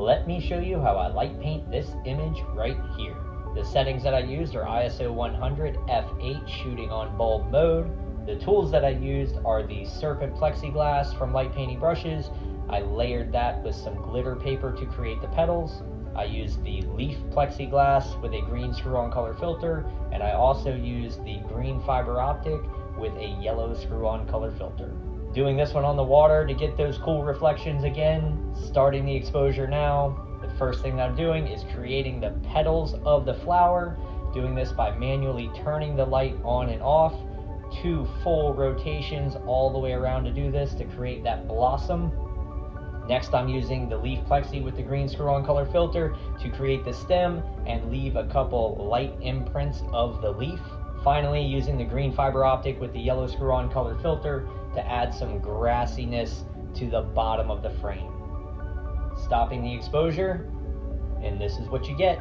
let me show you how I light paint this image right here. The settings that I used are ISO 100 f8 shooting on bulb mode. The tools that I used are the Serpent plexiglass from Light Painting Brushes. I layered that with some glitter paper to create the petals. I used the leaf plexiglass with a green screw-on color filter, and I also used the green fiber optic with a yellow screw-on color filter. Doing this one on the water to get those cool reflections again, starting the exposure now. The first thing that I'm doing is creating the petals of the flower, doing this by manually turning the light on and off, 2 full rotations all the way around to do this to create that blossom. Next, I'm using the leaf plexi with the green screw-on color filter to create the stem and leave a couple light imprints of the leaf. Finally, using the green fiber optic with the yellow screw-on color filter to add some grassiness to the bottom of the frame. Stopping the exposure, and this is what you get.